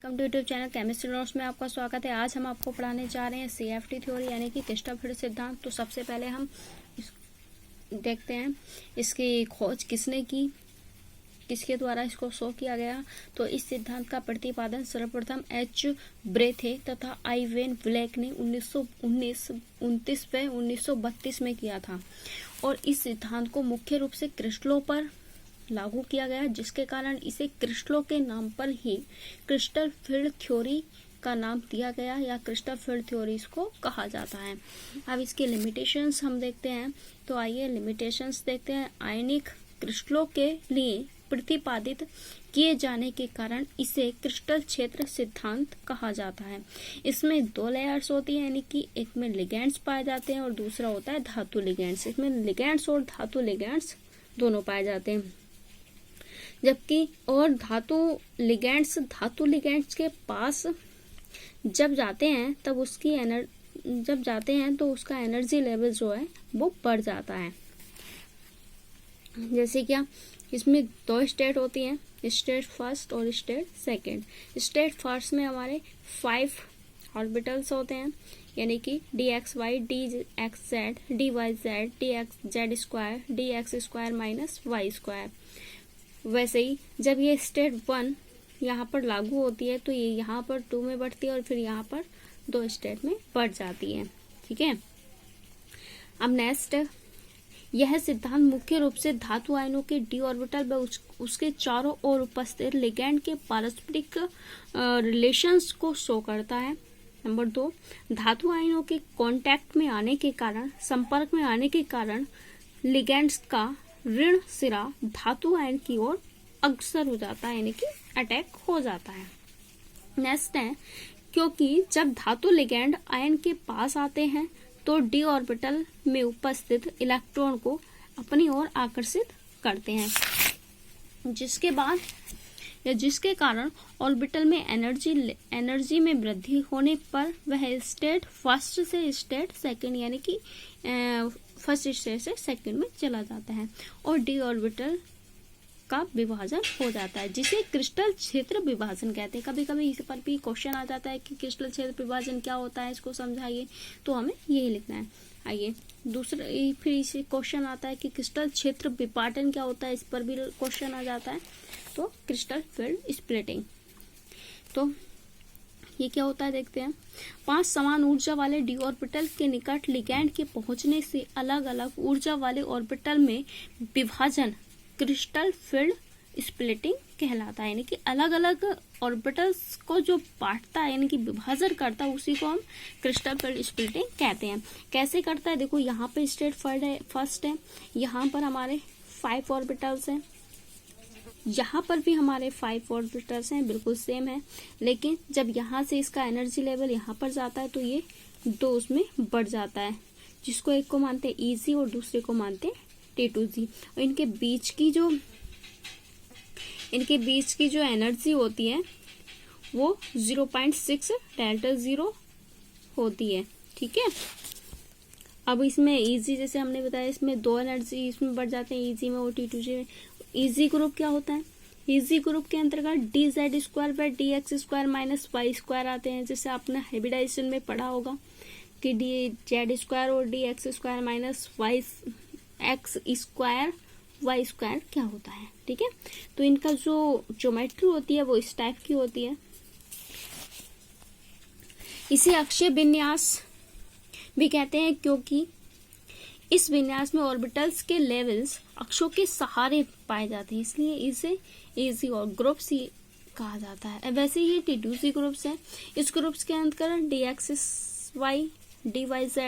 Welcome to YouTube channel chemistry notes में आपका स्वागत है। आज हम आपको पढ़ाने जा रहे हैं CFT थ्योरी यानी कि क्रिस्टल सिद्धांत। तो सबसे पहले हम देखते हैं इसकी खोज किसने की, किसके द्वारा इसको शो किया गया। तो इस सिद्धांत का प्रतिपादन सर्वप्रथम H. ब्रेथे तथा आइवेन ब्लैक ने 1932 में किया था और इस सिद्धांत को मुख्य रूप से क्रिस्टलों पर लागू किया गया, जिसके कारण इसे क्रिस्टलों के नाम पर ही क्रिस्टल फील्ड थ्योरी का नाम दिया गया या क्रिस्टल फील्ड थ्योरी इसको कहा जाता है। अब इसके लिमिटेशंस हम देखते हैं। तो आइए लिमिटेशंस देखते हैं। आयनिक क्रिस्टलों के लिए प्रतिपादित किए जाने के कारण इसे क्रिस्टल क्षेत्र सिद्धांत कहा जाता है। इसमें दो लेयर्स होती है, यानी कि एक में लिगेंड्स पाए जाते हैं और दूसरा होता है धातु लिगेंड्स। इसमें लिगेंड्स और धातु लिगेंड्स दोनों पाए जाते हैं, जबकि और धातु लिगेंड्स के पास जब जाते हैं तो उसका एनर्जी लेवल जो है वो बढ़ जाता है। जैसे क्या, इसमें दो स्टेट होती हैं, स्टेट फर्स्ट और स्टेट सेकंड। स्टेट फर्स्ट में हमारे 5 ऑर्बिटल्स होते हैं, यानी कि dxy, dxz, dyz, dxz², dx² minus y²। वैसे ही जब ये स्टेट 1 यहाँ पर लागू होती है तो ये यहाँ पर 2 में बढ़ती है और फिर यहाँ पर 2 स्टेट में बढ़ जाती है। ठीक है। अब नेक्स्ट, यह सिद्धांत मुख्य रूप से धातु आयनों के d ऑर्बिटल व उसके चारों ओर उपस्थित लिगैंड के पारस्परिक रिलेशंस को शो करता है। नंबर 2, धातु आयनों के कांटेक्ट में आने के कारण, संपर्क में आने के कारण लिगैंड्स का ऋण सिरा धातु आयन की ओर अग्रसर हो जाता है, यानी कि अटैक हो जाता है। नेक्स्ट है, क्योंकि जब धातु लिगैंड आयन के पास आते हैं तो d ऑर्बिटल में उपस्थित इलेक्ट्रॉन को अपनी ओर आकर्षित करते हैं, जिसके कारण ऑर्बिटल में एनर्जी में वृद्धि होने पर वह स्टेट फर्स्ट से स्टेट सेकंड, यानी कि फर्स्ट स्टेट से सेकंड में चला जाता है और d ऑर्बिटल का विभाजन हो जाता है, जिसे क्रिस्टल क्षेत्र विभाजन कहते हैं। कभी कभी इस पर भी क्वेश्चन आ जाता है कि क्रिस्टल क्षेत्र विभाजन क्या होता है, इसको समझाइए, तो हमें यही लिखना है। आइए दूसरा, फिर इसे क्वेश्चन आता है कि क्रिस्टल क्षेत्र विपाटन क्या होता है, इस पर भी क्वेश्चन आ जाता है। तो क्रिस्टल फील्ड स्प्लिटिंग, तो ये क्या होता है देखते हैं। 5 समान ऊर्जा वाले d ऑर्बिटल के निकट लिगैंड के पहुंचने से अलग अलग ऊर्जा वाले ऑर्बिटल में विभाजन क्रिस्टल फील्ड स्प्लिटिंग कहलाता है, यानी कि अलग अलग ऑर्बिटल्स को जो बांटता है, यानी कि विभाजन करता है, उसी को हम क्रिस्टल फील्ड स्प्लिटिंग कहते हैं। कैसे करता है, देखो यहाँ पे स्टेट फर्स्ट है, यहाँ पर हमारे 5 ऑर्बिटल्स हैं, यहाँ पर भी हमारे 5 ऑर्बिटल्स हैं, बिल्कुल सेम है, लेकिन जब यहाँ से इसका एनर्जी लेवल यहाँ पर जाता है तो ये 2 उसमें बढ़ जाता है, जिसको एक को मानते हैं EG और दूसरे को मानते हैं T2G। और इनके बीच की जो एनर्जी होती है वो 0.6 डेल्टा 0 होती है। ठीक है। अब इसमें EG जैसे हमने बताया, इसमें 2 एनर्जी इसमें बढ़ जाते हैं, EG में और T2G में। EG ग्रुप क्या होता है, EG ग्रुप के अंतर्गत dz² dx² माइनस y² आते हैं, जैसे आपने हाइब्रिडाइजेशन में पढ़ा होगा कि dz² और dx² माइनस x² y² क्या होता है। ठीक है। तो इनका जो ज्योमेट्री होती है वो इस टाइप की होती है। इसे अक्षीय विन्यास भी कहते हैं, क्योंकि इस विन्यास में ऑर्बिटल्स के लेवल्स अक्षों के सहारे पाए जाते हैं, इसलिए इसे EG और ग्रुप्स कहा जाता है। वैसे ही T2G ग्रुप्स है। इस ग्रुप्स के अंतर्गत dxy, dyz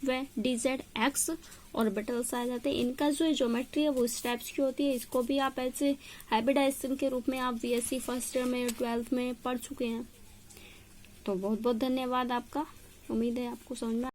व dzx ऑर्बिटल्स आ जाते हैं। इनका जो ज्योमेट्री है वो इस टाइप्स की होती है। इसको भी आप ऐसे हाइब्रिडाइजेशन के रूप में आप BSc फर्स्ट ईयर में 12th में पढ़ चुके हैं। तो बहुत बहुत धन्यवाद आपका। उम्मीद है आपको समझ में